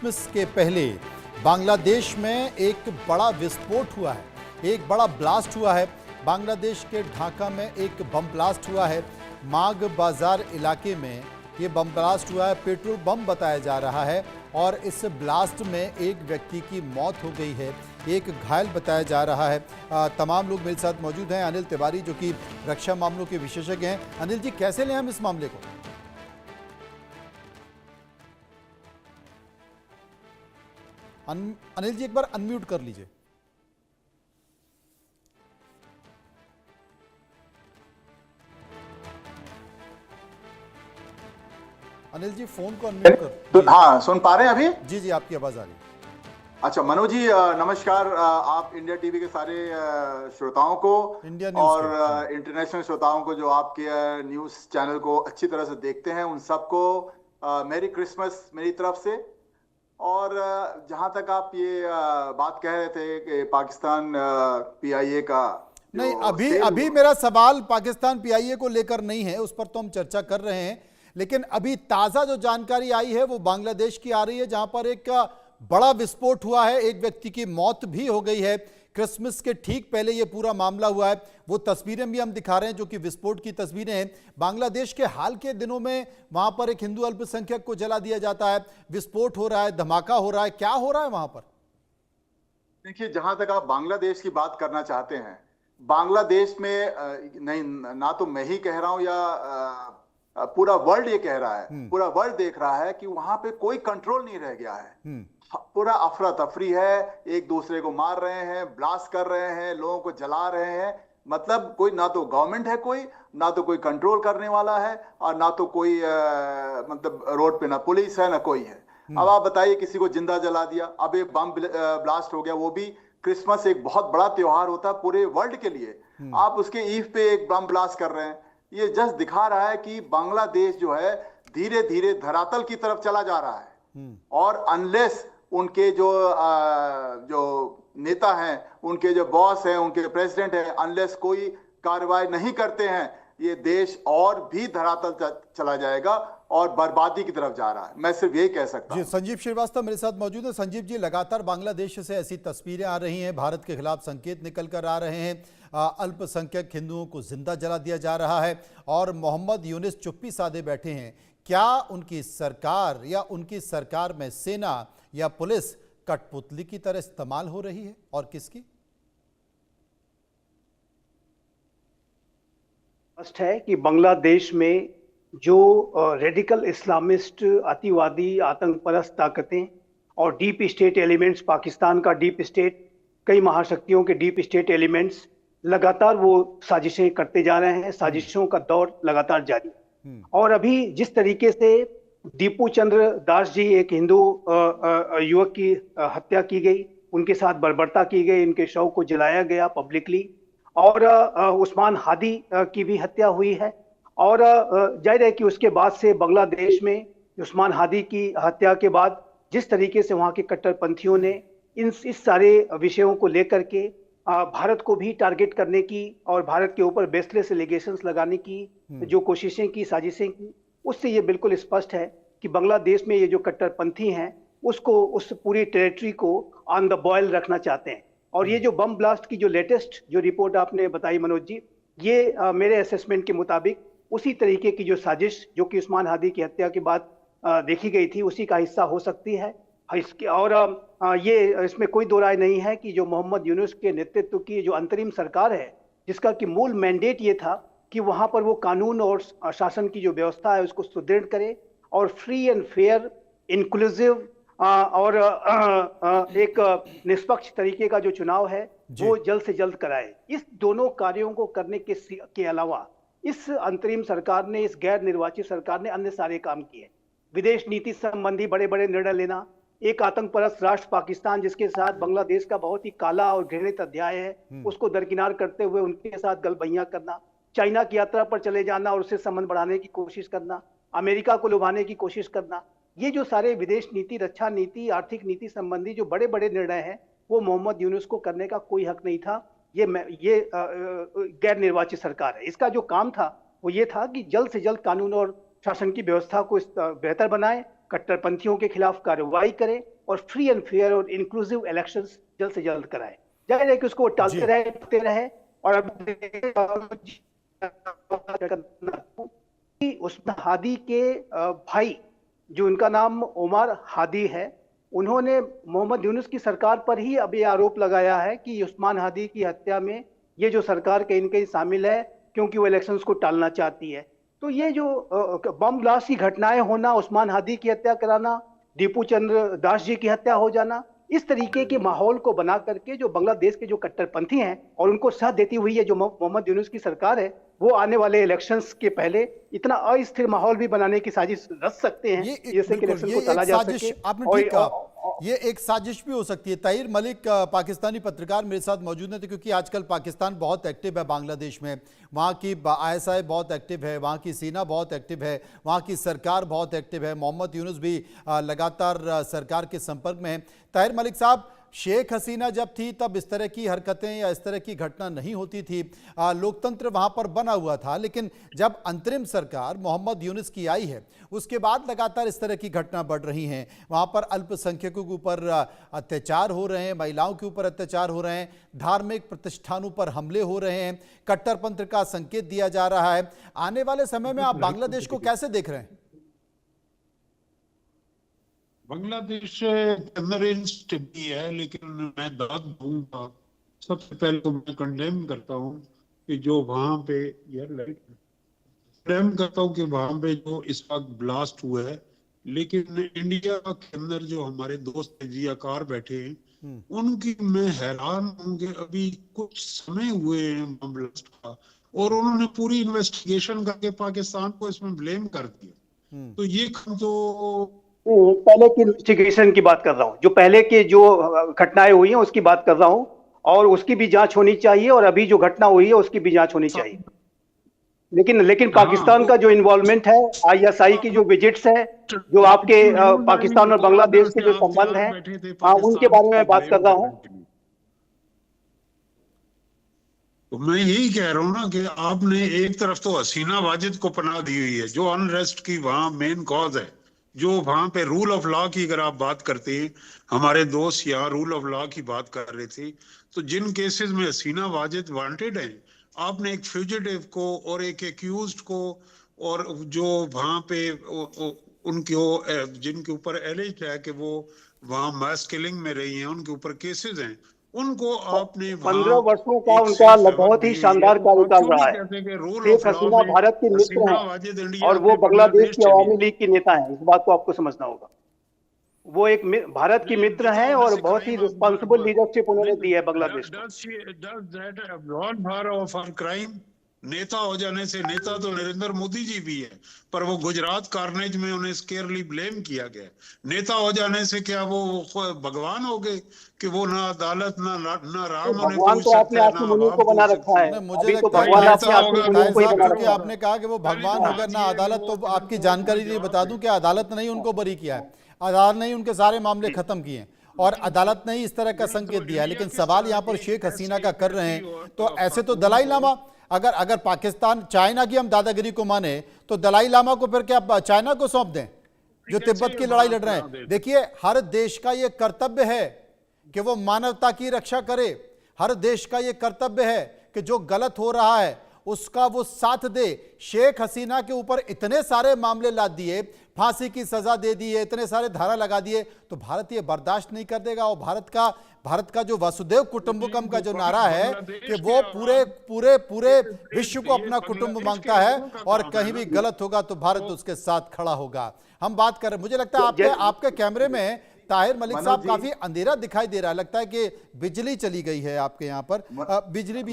Christmas के पहले बांग्लादेश में एक बड़ा विस्फोट हुआ है, एक बड़ा ब्लास्ट हुआ है। बांग्लादेश के ढाका में एक बम ब्लास्ट हुआ है। माघ बाजार इलाके में ये बम ब्लास्ट हुआ है। पेट्रोल बम बताया जा रहा है और इस ब्लास्ट में एक व्यक्ति की मौत हो गई है, एक घायल बताया जा रहा है। तमाम लोग मेरे साथ मौजूद हैं। अनिल तिवारी जो कि रक्षा मामलों के विशेषज्ञ हैं। अनिल जी, कैसे लें हम इस मामले को? अनिल जी, एक बार अनम्यूट कर लीजिए। अनिल जी, फोन को अनम्यूट कर। तो हाँ, सुन पा रहे हैं अभी? जी जी, आपकी आवाज आ रही है। अच्छा मनोज जी, नमस्कार। आप इंडिया टीवी के सारे श्रोताओं को इंडिया न्यूज़ और इंटरनेशनल श्रोताओं को जो आपके न्यूज़ चैनल को अच्छी तरह से देखते हैं, उन सबको मेरी क्रिसमस मेरी तरफ से। और जहां तक आप ये बात कह रहे थे कि पाकिस्तान पीआईए का नहीं, अभी मेरा सवाल पाकिस्तान पीआईए को लेकर नहीं है, उस पर तो हम चर्चा कर रहे हैं। लेकिन अभी ताजा जो जानकारी आई है वो बांग्लादेश की आ रही है, जहां पर एक बड़ा विस्फोट हुआ है, एक व्यक्ति की मौत भी हो गई है। क्रिसमस के ठीक पहले ये पूरा मामला हुआ है। वो तस्वीरें भी हम दिखा रहे हैं जो कि विस्फोट की तस्वीरें हैं। बांग्लादेश के हाल के दिनों में वहां पर एक हिंदू अल्पसंख्यक को जला दिया जाता है, विस्फोट हो रहा है, धमाका हो रहा है, क्या हो रहा है वहां पर? देखिए, जहां तक आप बांग्लादेश की बात करना चाहते हैं, बांग्लादेश में नहीं, ना तो मैं ही कह रहा हूं या पूरा वर्ल्ड ये कह रहा है, पूरा वर्ल्ड देख रहा है कि वहां पे कोई कंट्रोल नहीं रह गया है। पूरा अफरा तफरी है, एक दूसरे को मार रहे हैं, ब्लास्ट कर रहे हैं, लोगों को जला रहे हैं। मतलब कोई ना तो गवर्नमेंट है, कोई ना तो कोई कंट्रोल करने वाला है, और ना तो कोई मतलब रोड पे ना पुलिस है ना कोई है। अब आप बताइए, किसी को जिंदा जला दिया, अब एक बम ब्लास्ट हो गया। वो भी क्रिसमस एक बहुत बड़ा त्योहार होता है पूरे वर्ल्ड के लिए, आप उसके ईव पे एक बम ब्लास्ट कर रहे हैं। ये जस्ट दिखा रहा है कि बांग्लादेश जो है धीरे धीरे धरातल की तरफ चला जा रहा है। और अनलेस उनके जो नेता हैं, उनके जो बॉस हैं, उनके प्रेसिडेंट हैं, अनलेस कोई कार्रवाई नहीं करते हैं, ये देश और भी धरातल चला जाएगा और बर्बादी की तरफ जा रहा है। मैं सिर्फ यही कह सकता हूं। संजीव श्रीवास्तव मेरे साथ मौजूद है। संजीव जी, लगातार बांग्लादेश से ऐसी तस्वीरें आ रही हैं, भारत के खिलाफ संकेत निकल कर आ रहे हैं, अल्पसंख्यक हिंदुओं को जिंदा जला दिया जा रहा है और मोहम्मद यूनिस चुप्पी साधे बैठे हैं। क्या उनकी सरकार या उनकी सरकार में सेना या पुलिस कठपुतली की तरह इस्तेमाल हो रही है, और किसकी? स्पष्ट है कि बांग्लादेश में जो रेडिकल इस्लामिस्ट, अतिवादी, आतंकपरस्त ताकतें और डीप स्टेट एलिमेंट्स, पाकिस्तान का डीप स्टेट, कई महाशक्तियों के डीप स्टेट एलिमेंट्स लगातार वो साजिशें करते जा रहे हैं। साजिशों का दौर लगातार जारी है। और अभी जिस तरीके से दीपू चंद्र दास जी, एक हिंदू युवक की हत्या की गई, उनके साथ बर्बरता की गई, इनके शव को जलाया गया पब्लिकली, और उस्मान हादी की भी हत्या हुई है। और जाहिर है कि उसके बाद से बांग्लादेश में उस्मान हादी की हत्या के बाद जिस तरीके से वहाँ के कट्टरपंथियों ने इस सारे विषयों को लेकर के भारत को भी टारगेट करने की और भारत के ऊपर बेसलेस एलिगेशंस लगाने की जो कोशिशें की, साजिशें की, उससे ये बिल्कुल स्पष्ट है कि बांग्लादेश में ये जो कट्टरपंथी हैं उसको, उस पूरी टेरिटरी को ऑन द बॉयल रखना चाहते हैं। और ये जो बम ब्लास्ट की जो लेटेस्ट जो रिपोर्ट आपने बताई मनोज जी, ये मेरे असेसमेंट के मुताबिक उसी तरीके की जो साजिश जो कि उस्मान हादी की हत्या के बाद देखी गई थी, उसी का हिस्सा हो सकती है। और ये इसमें कोई दो राय नहीं है कि जो मोहम्मद यूनुस के नेतृत्व की जो अंतरिम सरकार है, जिसका कि मूल मैंडेट ये था कि वहां पर वो कानून और शासन की जो व्यवस्था है उसको सुदृढ़ करे और फ्री एंड फेयर, इंक्लूसिव और एक निष्पक्ष तरीके का जो चुनाव है वो जल्द से जल्द कराए। इस दोनों कार्यों को करने के अलावा इस अंतरिम सरकार ने, इस गैर निर्वाचित सरकार ने अन्य सारे काम किए। विदेश नीति संबंधी बड़े बड़े निर्णय लेना, एक आतंकपरस्त राष्ट्र पाकिस्तान जिसके साथ बांग्लादेश का बहुत ही काला और घृणित अध्याय है, उसको दरकिनार करते हुए उनके साथ गलबैयां करना, चाइना की यात्रा पर चले जाना और उससे संबंध बढ़ाने की कोशिश करना, अमेरिका को लुभाने की कोशिश करना, ये जो सारे विदेश नीति, रक्षा नीति, आर्थिक नीति संबंधी जो बड़े बड़े निर्णय हैं, वो मोहम्मद यूनुस को करने का कोई हक नहीं था। ये गैर निर्वाचित सरकार है। इसका जो काम था वो ये था कि जल्द से जल्द कानून और शासन की व्यवस्था को बेहतर बनाए कट्टरपंथियों के खिलाफ कार्रवाई करे और फ्री एंड फेयर और इंक्लूसिव इलेक्शंस जल्द से जल्द कराए। जाहिर है कि उसको टालते रहे और अब उस्मान हादी के भाई, जो उनका नाम उमर हादी है, उन्होंने मोहम्मद यूनुस की सरकार पर ही अब ये आरोप लगाया है कि उस्मान हादी की हत्या में ये जो सरकार कहीं न कहीं शामिल है, क्योंकि वो इलेक्शंस को टालना चाहती है। तो ये जो बम ब्लास्ट की घटनाएं होना, उस्मान हादी की हत्या कराना, दीपू चंद्र दास जी की हत्या हो जाना, इस तरीके के माहौल को बना करके जो बांग्लादेश के जो कट्टरपंथी हैं और उनको साथ देती हुई है जो मोहम्मद यूनुस की सरकार है, वो आने वाले इलेक्शंस के पहले इतना अस्थिर माहौल भी बनाने की साजिश रच सकते हैं जिससे कि इलेक्शन को टाला जा सके। आपने ठीक कहा, ये एक साजिश भी हो सकती है। ताहिर मलिक पाकिस्तानी पत्रकार मेरे साथ मौजूद हैं, क्योंकि आजकल पाकिस्तान बहुत एक्टिव है बांग्लादेश में। वहाँ की ISI बहुत एक्टिव है, वहाँ की सेना बहुत एक्टिव है, वहाँ की सरकार बहुत एक्टिव है। मोहम्मद यूनुस भी लगातार सरकार के संपर्क में है। ताहिर मलिक साहब, शेख हसीना जब थी तब इस तरह की हरकतें या इस तरह की घटना नहीं होती थी, लोकतंत्र वहां पर बना हुआ था। लेकिन जब अंतरिम सरकार मोहम्मद यूनुस की आई है, उसके बाद लगातार इस तरह की घटना बढ़ रही हैं। वहां पर अल्पसंख्यकों के ऊपर अत्याचार हो रहे हैं, महिलाओं के ऊपर अत्याचार हो रहे हैं, धार्मिक प्रतिष्ठानों पर हमले हो रहे हैं, कट्टरपंथ का संकेत दिया जा रहा है। आने वाले समय में आप बांग्लादेश को कैसे देख रहे हैं? बांग्लादेश के अंदर इंस्टेबिलिटी है, लेकिन मैं दाद दूंगा। सबसे पहले तो मैं कंडेम करता हूँ कि जो वहां पे कंडेम करता हूँ कि वहां पे जो इस वक्त ब्लास्ट हुआ है, लेकिन इंडिया के अंदर जो हमारे दोस्त जियाकार बैठे हैं, उनकी मैं हैरान हूँ कि अभी कुछ समय हुए हैं ब्लास्ट का और उन्होंने पूरी इन्वेस्टिगेशन करके पाकिस्तान को इसमें ब्लेम कर दिया। तो ये तो पहले की इन्वेस्टिगेशन की बात कर रहा हूँ, जो पहले के जो घटनाएं हुई हैं उसकी बात कर रहा हूँ, और उसकी भी जांच होनी चाहिए और अभी जो घटना हुई है उसकी भी जांच होनी चाहिए। लेकिन पाकिस्तान का जो इन्वॉल्वमेंट है, ISI की जो विजिट्स है, जो आपके पाकिस्तान और बांग्लादेश के जो संबंध है, उनके बारे में बात कर रहा हूँ। तो मैं यही कह रहा हूँ ना कि आपने एक तरफ तो हसीना वाजिद को पनाह दी हुई है, जो अनरेस्ट की वहां मेन कॉज है, जो वहां पे रूल ऑफ लॉ की अगर आप बात करते हैं, हमारे दोस्त यहाँ रूल ऑफ लॉ की बात कर रहे थे, तो जिन केसेस में हसीना वाजिद वांटेड है, आपने एक फ्यूजिटिव को और एक एक्यूज्ड को, और जो वहां पे उनको जिनके ऊपर एलिज्ड है कि वो वहां मास किलिंग में रही हैं, उनके ऊपर केसेस हैं, उनको आपने 15 वर्षों का उनका बहुत ही शानदार कार्यकाल रहा है। शेख हसीना भारत की मित्र हैं और वो बांग्लादेश की अवामी लीग की नेता हैं, इस बात को आपको समझना होगा। वो एक भारत की मित्र हैं और बहुत ही रिस्पांसिबल लीडरशिप उन्होंने दी है बांग्लादेश को। नेता हो जाने से, नेता तो नरेंद्र मोदी जी भी है, पर वो गुजरात कार्नेज में उन्हें स्केयरली ब्लेम किया गया। नेता हो जाने से क्या वो भगवान हो गए कि वो ना अदालत ना राम उन्हें पूछ सकता है, ना मुनि को बना रखा है। मुझे लगता है कि आपने कहा कि वो भगवान हो गए ना अदालत, तो आपकी जानकारी लिए बता दूं कि अदालत ने ही उनको बरी किया है, अदालत ने ही उनके सारे मामले खत्म किए और अदालत ने ही इस तरह का संकेत दिया है। लेकिन सवाल यहाँ पर शेख हसीना का कर रहे हैं, तो ऐसे तो दलाई लामा, अगर पाकिस्तान चाइना की हम दादागिरी को माने, तो दलाई लामा को फिर क्या चाइना को सौंप दें जो तिब्बत की लड़ाई लड़ रहे हैं? देखिए, हर देश का ये कर्तव्य है कि वो मानवता की रक्षा करे। हर देश का ये कर्तव्य है कि जो गलत हो रहा है उसका वो साथ दे। शेख हसीना के ऊपर इतने सारे मामले लाद दिए, फांसी की सजा दे दी है, इतने सारे धारा लगा दिए, तो भारत ये बर्दाश्त नहीं कर देगा। और भारत का जो वसुदेव कुटुंबकम का जो नारा है कि वो पूरे विश्व को अपना कुटुंब मांगता है और कहीं भी गलत होगा तो भारत उसके साथ खड़ा होगा। हम बात कर रहे हैं, मुझे लगता है आपके कैमरे में ताहिर मलिक साहब काफी अंधेरा दिखाई दे रहा है, लगता है कि बिजली चली गई है आपके यहाँ पर, बिजली भी